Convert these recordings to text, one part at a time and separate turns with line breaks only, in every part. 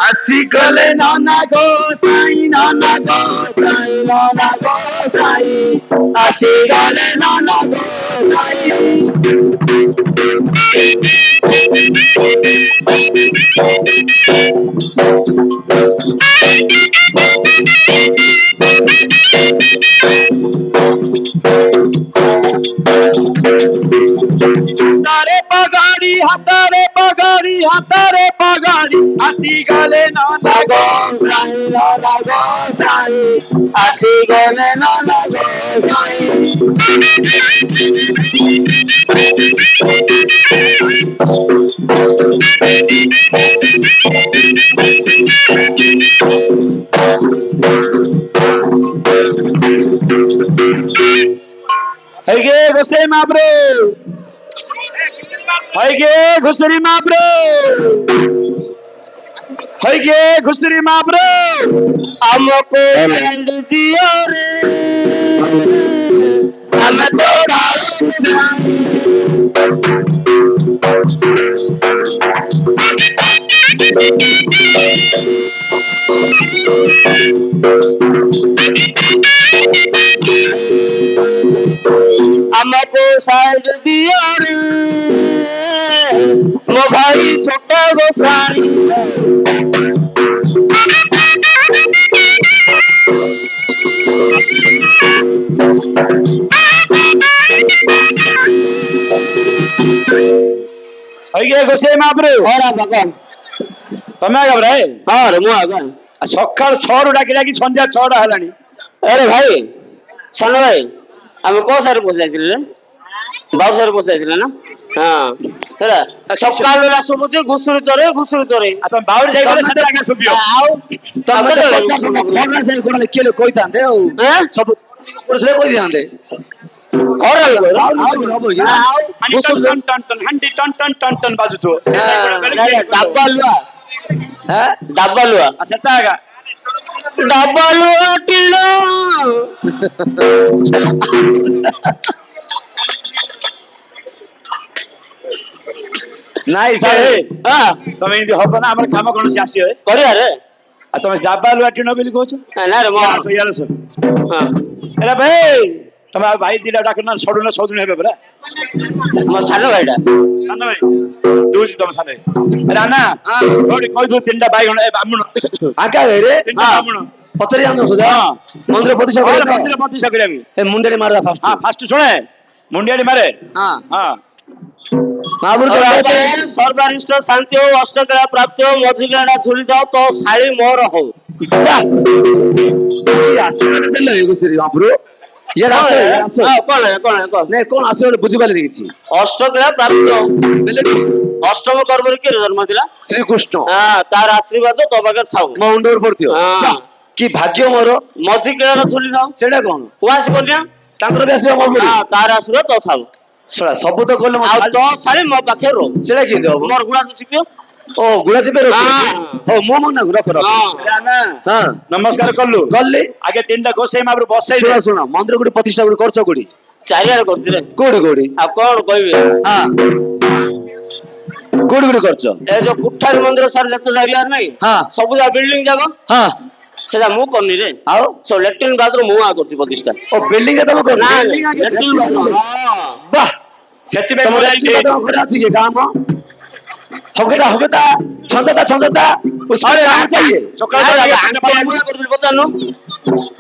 Asikale nana gosai, nana gosai, nana gosai. Asikale nana gosai. Hatare pagari, asigale nana gosai, nana gosai, asigale nana gosai. Haige gosai mabro. Haige Ghusri Mabro. Haige Ghusri Mabro. Amko hand diyo re. Am toda amko hand diyo re. Mo bhai chota gosai. Haige Ghusri Mabro. Ora bagan. Tame aga bhai. Ha re mo aga. Sakkal 6 ru daki daki sandhya 6 টা helani. Are bhai. Sano bhai. Ame ko sare bosaithile? Babu sare bosaithile na? Ha. Hera sakkal ra sobuche ghusuri chore atam bauri jai gole sate aga subio. Au. Tame 50 khorna sai korale kele koitande au. Ha? Sobu korale koi diande. Korale ton bajuto. Dabbalwa. Ha? Dabbalwa. Seta aga. Dabbalwa tilo. ନାଇଁ sir ତମେ ଏମିତି ହବ ନା ଆମର କାମ କଣ ଆସିବ କରିବା ରେ ଆଉ ତମେ ଜାବାଲୁଆ ଟିଣ ବୋଲି କହୁଛ ନା ରେ ମୋ ଇଆର ସର ଏରା ଭାଇ ତମେ ଆଉ ଭାଇ ଦିଟା ଡାକ ନା ସଡୁ ନା ସଉଦୁଣି ହେବେ ପରା
ମୋ ସାନ ଭାଇଟା
ସାନ ଭାଇ ଦଉଛି ତମ ସାନ ଭାଇ ରାନା କୋଉଠି କହିଦଉ ତିନିଟା ବାଇଗଣ ଏ ବାମୁଣ
ଆକା ରେ
ତିନିଟା ବାମୁଣ
ପଚାରି ଆଣିଛ ସୁଧା ମନ୍ଦିର ପ୍ରତିଷ୍ଠା
ହଁ,
କରିବା
ମନ୍ଦିର ପ୍ରତିଷ୍ଠା କରିବାକୁ
ଏ ମୁଣ୍ଡରେ ମାରଦା ଫାଷ୍ଟ
ହଁ ଫାଷ୍ଟ ଶୁଣେ ମୁଣ୍ଡିଆଟି ମାରେ
ହଁ
ହଁ
ମହାପୁରୁ ସର୍ବରିଷ୍ଟ ଶାନ୍ତି ହଉ ଅଷ୍ଟକଳା ପ୍ରାପ୍ତି ହଉ ମଝି ଗାଡା ଝୁଲି ଯାଉ ତ ଶାଢୀ ମୋର ହଉ
ଦେଲେ ମହାପ୍ରଭୁ
କଣ ଆସିବ ବୁଝିପାରିଲି କିଛି ଅଷ୍ଟକଳା ପ୍ରାପ୍ତି ହଉ ଅଷ୍ଟମ କର୍ମରେ କିଏ ଜନ୍ମ ଥିଲା
ଶ୍ରୀକୃଷ୍ଣ
ତାର ଆଶୀର୍ବାଦ ତୋ ପାଖରେ ଥାଉ
ମୋ ମୁଣ୍ଡ ଉପରେ ପଡିଥିବ
କି ଭାଗ୍ୟ ମୋର ମଝି କିଳାର ଝୁଲି ଯାଉ
ସେଇଟା କଣ
କୁଆସି କନ୍ୟା
ତାଙ୍କର ବି ଆସିବ
ତାର ଆଶୀର୍ବାଦ ତୋ ଥାଉ
ଶଳା ସବୁ ତ କଲେ
ଆଉ ତୋ ଶାଢୀ ମୋ ପାଖରେ ରହୁ
ସେଇଟା କିଏ ହବ
ମୋର ଗୁଡା ଶିଖିବ
ଓ ଗୁଳା ଯିବେ ହଉ ମୋ ମନା ରଖ ରଖ ହଁ ନମସ୍କାର କଲୁ ଗଲି ଆଗେ ତିନିଟା ଗୋସାଇ ମାପରୁ ବସେଇ ଶୁଣ ଶୁଣ ମନ୍ଦିର କୋଉଠି ପ୍ରତିଷ୍ଠା କୋଉଠି କରୁଛ କୋଉଠି
ଚାରିଆଡେ କରୁଛି ରେ
କୋଉଠି କୋଉଠି
ଆଉ କଣ କହିବି
ହଁ କୋଉଠି କୋଉଠି କରୁଛ
ଏ ଯୋଉ କୁଠାରୀ ମନ୍ଦିର ସାର୍ ଯେତେ ଚାରିଆଡେ ନାଇଁ
ହଁ
ସବୁ ଯାକ ବିଲ୍ଡିଂ ଯାକ
ହଁ
ସେଟା ମୁଁ କରିନି ରେ
ଆଉ
ସବୁ ଲାଟ୍ରିନ୍ ବାଥରୁମ ମୁଁ କରୁଛି ପ୍ରତିଷ୍ଠା
ଓ ବିଲ୍ଡିଂ ତମ କର
ଲାଟ୍ରିନ୍ ବାଥରୁମ
ବାଃ ସେଥିପାଇଁ ତମ ଲାଟ୍ରିନ୍ ବାଥରୁମ ଘରେ ଅଛି କି କାମ ହଗେତା ହଗେତା ଛନ୍ଦତା ଛନ୍ଦତା
ସକାଳେ ପଚାରୁନୁ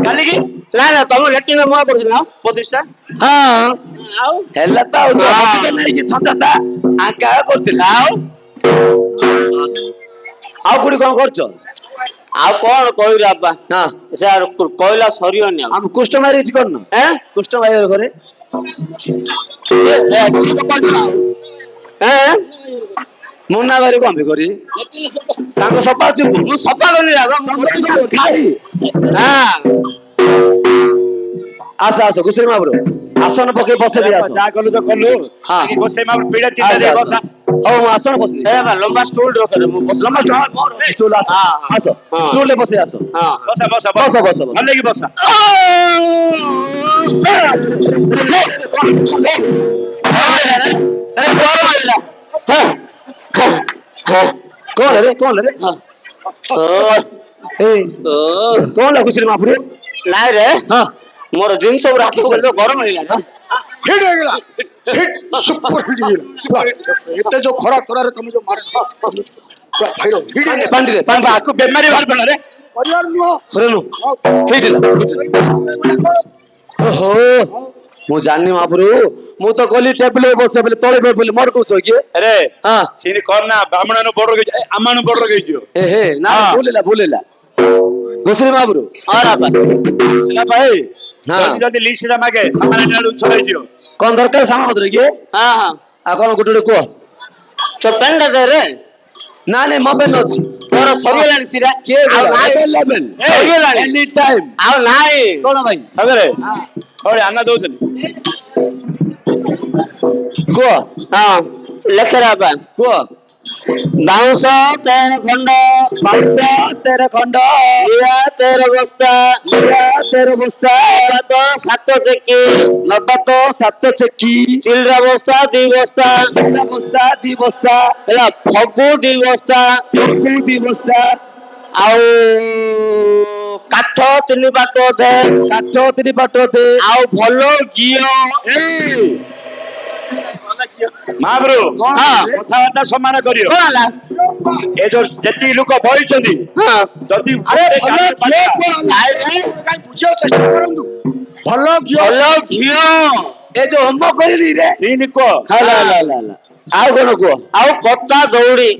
କାଲିକି
ନାଇଁ ନା ତମ ଲାଟ୍ରିନ୍ ମୁଁ କରୁଛି ନା ପ୍ରତିଷ୍ଠା
ହଁ
ଆଉ
ହେଲା ତ ନେଇକି ଛନ୍ଦତା ଆଙ୍କା କରୁଥିଲା ଆଉ କୋଉଠି କଣ କରୁଛ
ଆଉ କଣ କହିବି ବାପା
ହଁ
ସେ କହିଲା ସରିବନି ଆଉ
ଆମ କୁଷ୍ଠ ମାରି କିଛି କରୁନ କୁଷ୍ଠ ମାରି ଘରେ ମୁନା ବାରି କଣ ବି କରି ତାଙ୍କ ସଫା ଅଛି
ମୁଁ ସଫା କଲି
ଆସ ଆସ ଘୁଷୁରୀ ମାବରୁ ଆସନ ପକେଇ ବସେଇ ଆସ ଯାହା କଲୁ ତ କଲୁ ଘୁଷୁରୀ ମାବରୁ ପିଢା ତିନିଟା ଦେଇ ବସା ହଉ ମୁଁ ଆସନ ବସିଲି
ଲମ୍ବା ଷ୍ଟୁଲ ରଖରେ ମୁଁ
ଲମ୍ବା ଷ୍ଟୁଲ ଆସ ଆସ ଷ୍ଟୁଲ ରେ ବସେଇ ଆସ ବସା ବସା ବସ ବସ ଭଲ କି ବସା କଣ ରେ କଣ ରେ କଣ ଲାଗୁଛି ମହାପୁରୁ
ନାଇଁ ରେ
ହଁ
ମୋର ଜିନିଷ ରାତି ଗରମ ହେଇଗଲା
ହିଟ୍ ହେଇଗଲା ହିଟ୍ ସୁପର ହିଟ୍ ହେଇଗଲା ଏତେ ଯୋଉ ଖରା ଖରାରେ ତମେ ଯୋଉ ମାରୁଛ
ପାଣିରେ ପାଣି ଆକୁ ବେମାରୀ ବାହାର ପଡିଲା ରେ
ପରିବାର ନୁହଁ
ହେଇଥିଲା ଓହୋ ମୁଁ ଜାଣିନି ମହାପୁରୁ ମୁଁ ତ ଗଲି ଟେବୁଲ ବସେ ବୋଲି ତଳେ ବୋଲି ମୋର କହୁଛ କିଏ ଆରେ ହଁ ସିନି କର ନା ବ୍ରାହ୍ମଣ ବଡ ରଗେଇଛ ଆମାନ ବଡ ରଗେଇଛ ଏ ହେ ନା ଭୁଲିଲା ଘୁଷୁରୀ ମହାପୁରୁ ହେଲା ଭାଇ ଯଦି ଲିଷ୍ଟ ଟା ମାଗେ ସାମାନ ଛଡେଇ ଦିଅ କଣ ଦରକାର ସାମାନ କିଏ ଆଉ କଣ ଗୋଟେ କୁହ
ଚପେଣ୍ଡ ରେ
ନା ନାଇଁ ମୋବାଇଲ ଅଛି
ତୋର ସରିଗଲାଣି ସିରା
ସରିଗଲାଣି ଏନି ଟାଇମ୍
ଆଉ ନାଇଁ
କଣ ଭାଇ ସାଗରେ ହଉ ଆନା ଦଉଛନ୍ତି କୁହ
ହଁ ଲେଖରେ ବାପା
କୁହ
ବାଉଁଶ 13 ଖଣ୍ଡ
ବାଉଁଶ 13 ଖଣ୍ଡ
ଇଆ 13 ବସ୍ତା
13 ବସ୍ତା
ନବାତ 7 ଚେକି
ନବାତ 7 ଚେକି
ଚିଲରା ବସ୍ତା 2 ବସ୍ତା
ଚିଲରା ବସ୍ତା 2 ବସ୍ତା
ହେଲା ଫଗୁ 2 ବସ୍ତା
2 ବସ୍ତା
ଆଉ କାଠ 3 ବାଟ ଅଧେ ଆଉ ଭଲ ଘିଅ
ମହାପ୍ରଭୁ କଥାବାର୍ତ୍ତା ସମାନ କରିବ ଏ ଯୋଉ ଯେତିକି ଲୋକ ବଇଛନ୍ତି ଯଦି
ବୁଝିବାକୁ ଚେଷ୍ଟା କରନ୍ତୁ ଭଲ
ଘିଅ
ଏ ଯୋଉ ହୋମ କରିଲି ରେ କୁହ ଆଉ କଣ କୁହ
ଆଉ କତା ଦଉଡି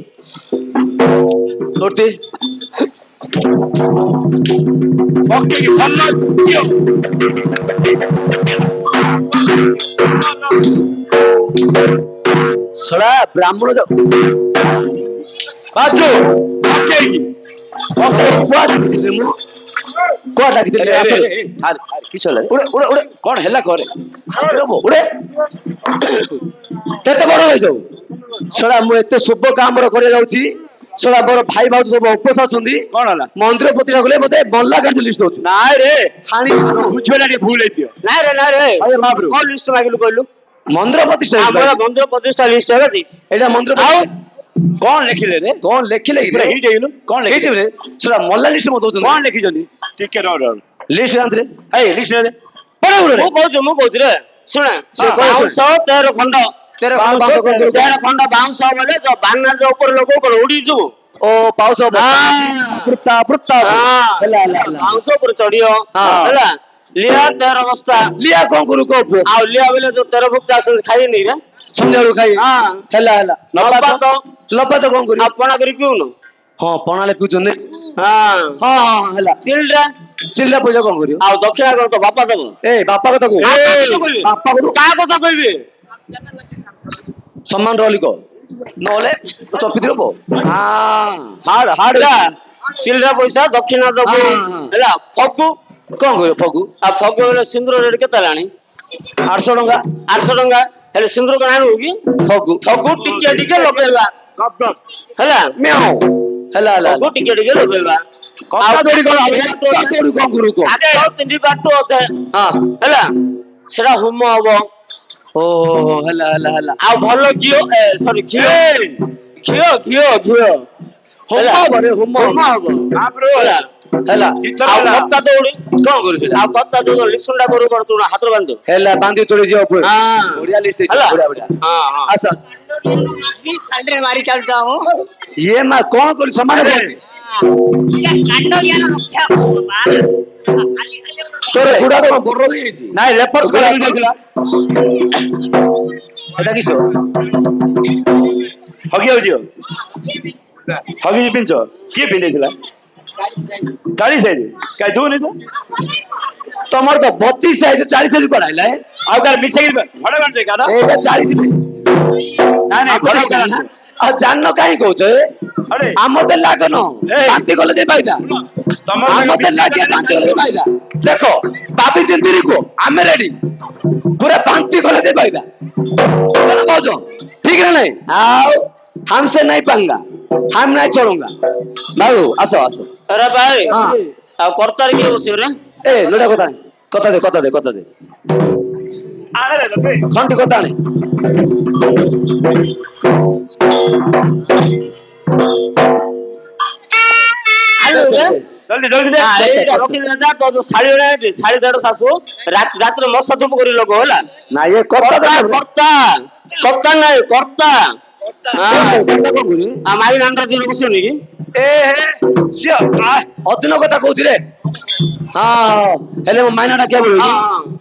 ଗୋଟି ଭଲ ଘିଅ ଶଳା ବ୍ରାହ୍ମଣ ବାଜୁ କଣ ହେଲା କରେ କେତେ ବଡ ହେଇଛ ଶଳା ମୁଁ ଏତେ ଶୁଭ କାମର କରିବା ଯାଉଛି ଶଳା ମୋର ଭାଇ ଭାଉଜ ସବୁ ଉପସ ଅଛନ୍ତି କଣ ହେଲା ମନ୍ଦିର ପ୍ରତିଷ୍ଠା କଲେ ମତେ ବଲ୍ଲା କାର୍ଯ୍ୟ ଲିଷ୍ଟ ଦଉଛି ନାଇଁ ରେ ବୁଝିବା ଟିକେ ଭୁଲ ହେଇଥିବ
ନାଇଁ ରେ କଣ ଲିଷ୍ଟ ମାଗିଲୁ କହିଲୁ
ମନ୍ଦିର ପ୍ରତିଷ୍ଠା
ମନ୍ଦିର ପ୍ରତିଷ୍ଠା ଲିଷ୍ଟ
ଏଇଟା ମନ୍ଦିର କଣ ଲେଖିଲେ ରେ କଣ ଲେଖିଲେ ହିଟ୍ ହେଇଗଲୁ କଣ ଲେଖିଲେ ସେଟା ମଲା ଲିଷ୍ଟ ମତେ ଦଉଛନ୍ତି କଣ ଲେଖିଛନ୍ତି ଟିକେ ଲିଷ୍ଟ ଜାଣିଥିଲେ ଲିଷ୍ଟ
ମୁଁ କହୁଛି ରେ ଶୁଣ
ସେ କହୁଛି।
ବାଉଁଶ 13 ଖଣ୍ଡ 13 ଖଣ୍ଡ ବାଉଁଶ ବୋଲେ ଯୋଉ ବାନାର ଯୋଉ ଉପରେ ଲୋକ କଣ ଉଡିଯିବୁ
ଓ ପାଉସ
ହଁ
ହେଲା
ବାଉଁଶ ଉପରେ ଚଢିବ
ହଁ।
ହେଲା লিয়া 13 ବସ୍ତା
লিয়া କଣ କରୁ କହ
ଆଉ লিয়া ବୋଲେ ଯୋଉ 13 ଭକ୍ତ ଆସନ୍ତି ଖାଇନି ରେ
ସନ୍ଧ୍ୟାବେଳୁ ଖାଇ
ହଁ
ହେଲା
ଲବାତ
ଲବାତ କଣ କରିବୁ
ଆଉ ପଣା କରି ପିଉନୁ
ହଁ ପଣାଳେ ପିଉଛନ୍ତି
ହଁ
ହଁ ହେଲା
ଚିଲଡ୍ରା
ଚିଲ୍ଲା ପଇସା କଣ କରିବୁ
ଆଉ ଦକ୍ଷିଣା କଣ ତ ବାପା ଦବ
ଏ ବାପା କଥା କହୁ ବାପା କଥା
କାହା କଥା କହିବି
ସମ୍ମାନ ରହିଲି କହ ନହେଲେ ଚପି ଦିବ
ହାଡ ଚିଲଡ୍ରା ପଇସା ଦକ୍ଷିଣା ଦବୁ
ହଁ, ହଁ।
ହେଲା ଫଗୁ
କଣ କରିବ ଫଗୁ
ଆଉ ଫଗୁ ହେଲେ ସିନ୍ଦୁର ରେଟ୍ କେତେ ହେଲାଣି
800 ଟଙ୍କା
800 ଟଙ୍କା ହେଲେ ସିନ୍ଦୁର କଣ ଆଣିବୁ କି
ଫଗୁ
ଫଗୁ ଟିକେ ଲଗେଇବା ହେଲା
ମ୍ୟାଉ ହେଲା
ଫଗୁ ଟିକେ ଲଗେଇବା
କଥା ଦୌଡ଼ି କଣ କରୁ କହ
ତିନି ବାଟୁ ଅଧେ
ହଁ
ହେଲା ସେଟା ହୋମ ହବ
ଓ ହେଲା
ଆଉ ଭଲ ଘିଅ ସରି ଘିଅ
ହୋମ ହବ ରେ ହୋମ
ହବ ହେଲା
ହେଲା
ଆଉ କତା ଦୌଡ଼ି
କଣ କରୁ ସେଟା
ଆଉ କତା ଦୌଡ଼ି ଲିସୁଣ୍ଡା କରୁ ତୁ ହାତରେ ବାନ୍ଧୁ
ହେଲା ବାନ୍ଧି ଚଳି ଯିବ ଉପରେ
ହଁ
ବଢିଆ ଲିଷ୍ଟ
ହେଲା
ବଢିଆ
ହଁ
ଆସ
ଖାଲିରେ ମାରି ଚାଲୁଛୁ ଆମ
ଇଏ ମା କଣ କଲି ସମାନ କଲି
କାଣ୍ଡ ଜ୍ଞାନ ରକ୍ଷା
ତୋର ଗୁଡା କଣ ବଡ ହେଇଯାଇଛି ନାଇଁ ରେପର୍ସ କରିବାକୁ ଯାଇଥିଲା ସେଟା କିସ ହଗି ହଉଛି ହଗି ପିନ୍ଧ କିଏ ପିନ୍ଧେଇଥିଲା 40 ସାଇଜ କାଇଁ ଦଉନି ତ ତମର ତ 32 ସାଇଜ 40 ସାଇଜ ପଡାଇଲା ଆଉ କାର ମିଶେଇ ଭଡା କାଢ କାର ଏଇଟା 40 ନାଇଁ ନାଇଁ ଭଡା କାଢ ଆଉ ଜାନ କାହିଁ କହୁଛ ଆମ ତେ ଲାଗନ ବାନ୍ତି କଲେ ଯେ ପାଇଦା ଆମ ତେ ଲାଗେ ବାନ୍ତି କଲେ ପାଇଦା ଦେଖ ବାବି ଚିନ୍ତିରି को ଆମେ ରେଡି पूरा बांती कले दे पाइदा बोझो ठीक है नहीं आओ हमसे नहीं पंगा हम नहीं छोड़ूंगा बाबू आसो आसो
अरे भाई
हाँ
ଆଉ କର୍ତ୍ତାର କିଏ ବସିବ ରେ
ए लोड़ा कथा दे खंटी कथा नहीं जल्दी जल्दी दे
ଏଇଟା ରଖିଦେଲେ ଯା ତୋ ଯୋଉ ଶାଢୀ ଗୁଡା ଏଠି ଶାଢୀ ଦେଢ ଶାଶୁ ରାତିରେ ମଶା ଧୂପ କରି ଲଗ ହେଲା
ना ये कथा
କର୍ତ୍ତା ନାଇଁ କର୍ତ୍ତା ମାଇ ନାଣ୍ଡା ଦିନ ବସିବନି କି
ए सियो अदिन कथा कहूची रे हाँ हेले माइनाटा क्या बोलू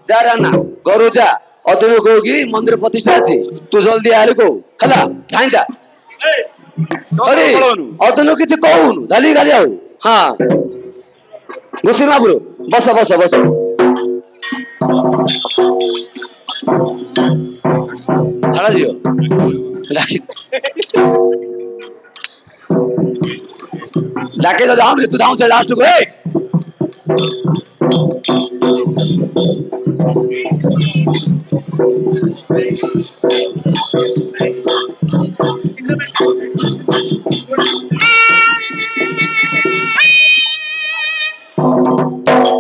जा राना घरु जा अदिन कहू कि मंदिर प्रतिष्ठा अछि तू जल्दी आले को हला धाई जा अरे अदिन किछ कहूनु धाली गाली आउ हाँ गुसी महापुरु बस छाड़ा जियो डाके तो जाऊं तू जाऊं से लास्ट को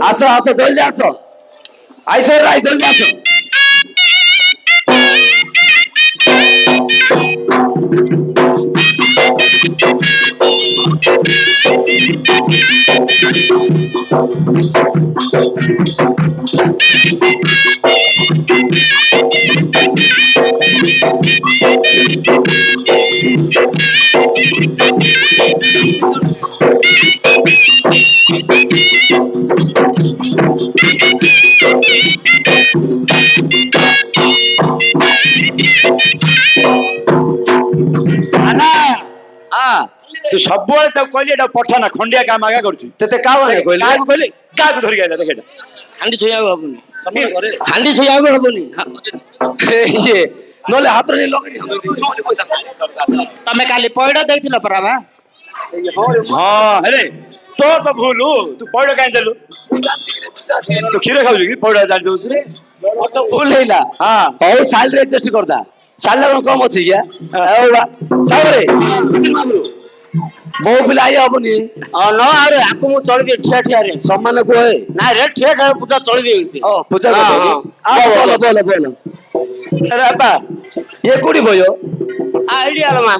आसो जल्दी आसो आइसो जल्दी आसो तू सब कहली पठाना खंडिया काम आगा कर कहली क्या धरिक आइला देखा
ହାଣ୍ଡି ଛୁଇଁବାକୁ ହବନି
हांडी छुइयाको हबनी ये नले हाथ रे लगनी
ତମେ କାଲି ପଇଡ ଦେଇଥିଲ ପରା ବା
हां हेरे तो भूलु तू पौड़ काई देलु तू खीर खाऊ कि पौड़ जान दउ रे तो भूल हैला हां ओ साल रे एडजस्ट करदा साल कम अछि या ओ बा सावरे मामरू बहु पिला आइ हबनी
न आरे आकु मु चली दे ठिया रे
सम्मान को है
ना रे ठिया पूजा चली देउछि
ओ पूजा को आ बोल अरे अपा ये कोडी भयो
आइडिया लमा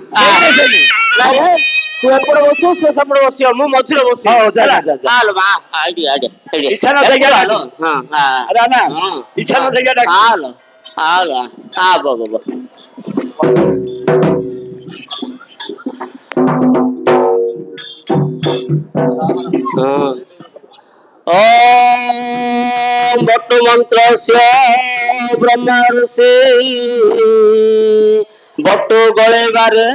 ତୁ ଏପଟେ ବସିବୁ ସେ ସେପଟେ ବସିବ ମୁଁ ମଝିରେ ବସିବି
ହଉ, ଯା,
ହେଲା?
ଯା, ଯା।
ଆଲୋ ମା ଆଇଡି ଆଇଡି ଆଇଡି
ଇଚ୍ଛା ନ ଥାଇ
ଆଲୋ ହଁ ହଁ
ଆରେ ନା
ହଁ
ଇଚ୍ଛା ନ ଥାଇ
ଆଲୋ ଆଲୋ ଆ ବାବା ହଁ ओम बट्टु मंत्रस्य ब्रह्मा ऋषि बट्टु गले बारे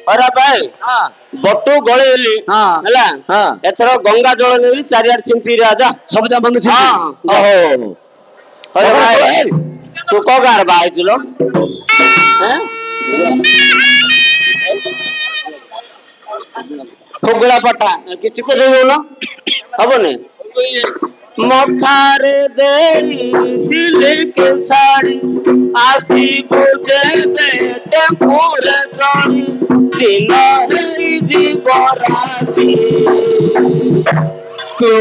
अरे भाई
हाँ
बट्टु गले
हाँ
ହେଲା
हाँ
ଏଥର ଗଙ୍ଗା ଜଳ ନେଇ ଚାରିଆଡେ ଛିଞ୍ଚି ରାଜା
सब जा बंद
ହଁ
ओहो
अरे भाई तू को गार बाइच लो हैं ଫୁଗୁଳା ପଟା କିଛି ତ ଦେଇଉନ ହବନି ମଥାରେ ଦେଇ ସିଲିକି ଶାଢ଼ୀ ଆସିବୁ ଯେବେ ଟେମ୍ପୁରେ ଚଢ଼ି ଦିନ ହେଇଯିବ ରାତି ତୁ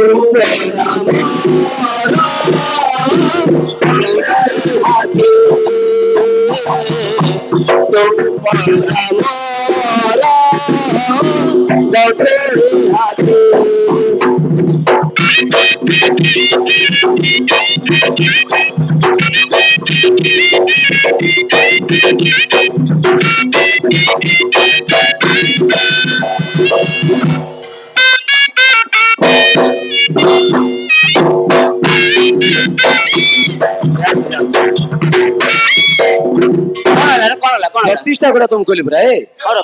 प्रतिष्ठा करा तुम कहली परा ए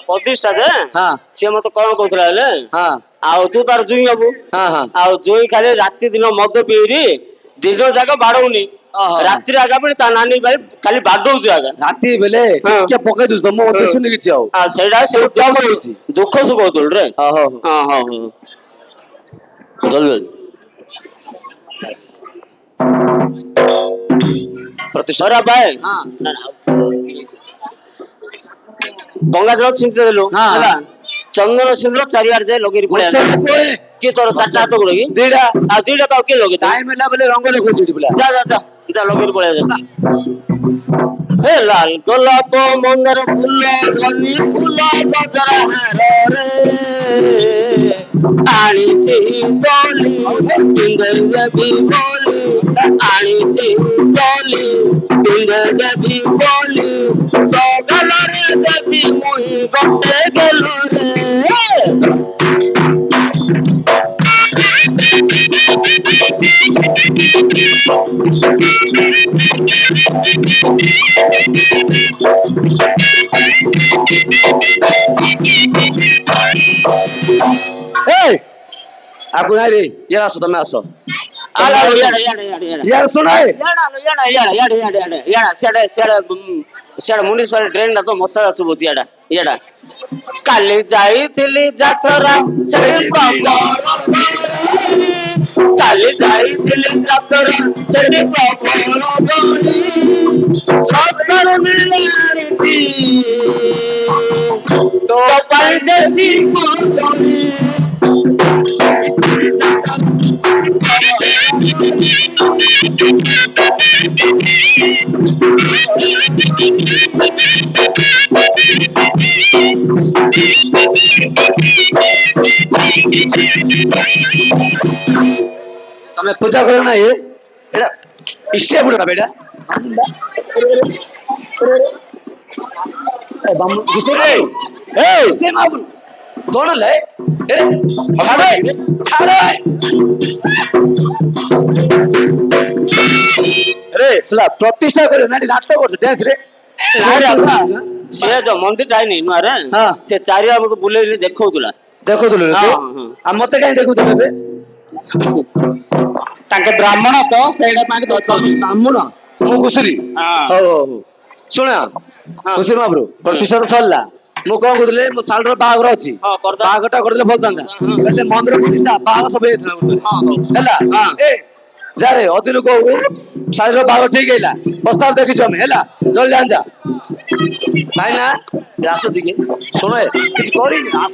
ପ୍ରତିଷ୍ଠା ଯେ
हाँ
ସିଏ ମତେ କଣ କହୁଥିଲା ହେଲେ
हाँ
ଆଉ ତୁ ତାର ଜୁଇଁ ହବୁ
हाँ हाँ
ଆଉ ଜୁଇଁ ଖାଲି ରାତି ଦିନ ମଦ ପିଇରି ଦିନ ଯାକ ବାଡଉନି
ଓହୋ।
ରାତିରେ ଆଗା ପୁଣି ତା ନାନୀ ଭାଇ ଖାଲି ବାଡଉଛି ଆଗା
राती बेले
हाँ।
क्या पकाई दउछ तम मते सुनि किछि आउ
ସେଇଟା ସେ
ଜମ ହେଇଛି।
ଦୁଃଖ ସୁଖ ହଉଥିଲୁ ରେ
ହଁ ହଁ
ହଁ ହଁ ହଁ ଜଲ୍ଦି
प्रतिष्ठा
ସରା ଭାଇ
हाँ
ଗଙ୍ଗା ଜଳ ଛିଞ୍ଚି ଦେଲୁ
ହଁ।
ହେଲା ଚନ୍ଦନ ସିନ୍ଦୁର ଚାରିଆଡେ ଯାଇ ଲଗେଇ ପଳେଇ
मते
ଆସିଲୁ
कोए
କିଏ ତୋର ଚାରିଟା ହାତ ଗୁଡା କି
देडा
ଆଉ ଦିଟା ତ କିଏ ଲଗେଇ
टाइम ହେଲା बेले रंग देखो छिटी पिला
ଯା ଯା ଯା ଯା ଲଗେଇ ପଳେଇ ଯା ହେ ଲାଲ ଗୋଲାପ ମନ୍ଦାର ଫୁଲ ଧନି ଫୁଲ ଗଜରା ହାରରେ ଆଣିଛି ତୋଲି ପିନ୍ଦେଇ ଦେବି ବୋଲି ଆଣିଛି ତୋଲି ପିନ୍ଦେଇ ଦେବି ବୋଲି ତୋ ଗଲାରେ ଦେବି ମୁଇଁ ଗୋଟେ ଗେଲରେ
ए आकु नाही रे ये आसो तमे आसो
ଆଲା ଇଆଡେ ଇଆଡେ ଇଆଡେ ଇଆଡେ
यार सुनाए
ସିଆଡେ ମୁନିସିପାଲ ଡ୍ରେନ୍ ଟା ତ ମଶା ଚୁବୁଛି ଇଆଡା ଇଆଡା କାଲି ଯାଇଥିଲି ଯାତ୍ରା ସେଠି ପ୍ରବଳ କାଲି ଯାଇଥିଲି ଯାତ୍ରା ସେଠି ପ୍ରବଳ ଶସ୍ତାରେ ମିଳି ଆଣିଛି ତୋ ପାଇଁ ଦେଶୀ କଦଳୀ
तमे पूजा करो ना ये एरा इष्टे बुडा बेटा ए बम गुसरे ए से माबु कोण ले ए छाड़े अरे सुला प्रतिष्ठा करो ना नाटक कर डांस रे
ସେ ଯୋଉ ମନ୍ଦିର ଟା ନି ନୁଆରେ
ହଁ
ସେ ଚାରିଆଡେ ମତେ ବୁଲେଇ ଦେଖଉଥିଲା
देखो तुले
ହଁ ହଁ
आ मते काई देखु तबे
ତାଙ୍କେ ବ୍ରାହ୍ମଣ ତ ସେଇଟା ପାଇଁ
ब्राह्मण मु गुसरी
ହଁ
हो हो ଶୁଣ ଖୁସି ମହାପ୍ରଭୁ ପ୍ରତିଷ୍ଠା ତ ସରିଲା ମୁଁ କଣ କହୁଥିଲି ମୋ ଶାଳର ବାହାଘର ଅଛି
ହଁ କରିଦବା
ବାହାଘରଟା କରିଦେଲେ ଭଲ ଥାନ୍ତା ହେଲେ ମନ୍ଦିର ପ୍ରତିଷ୍ଠା ବାହାଘର ସବୁ ହେଇଥିଲା ହେଲା ଏ ଯାରେ ଅତି ଲୋକ ଶାଳର ବାହାଘର ଠିକ ହେଇଲା ପ୍ରସ୍ତାବ ଦେଖିଛୁ ଆମେ ହେଲା ଜଲ୍ଦି ଜାଣିଯା ଭାଇ ନା ଆସ ଟିକେ ଶୁଣ କିଛି କରିନି ଆସ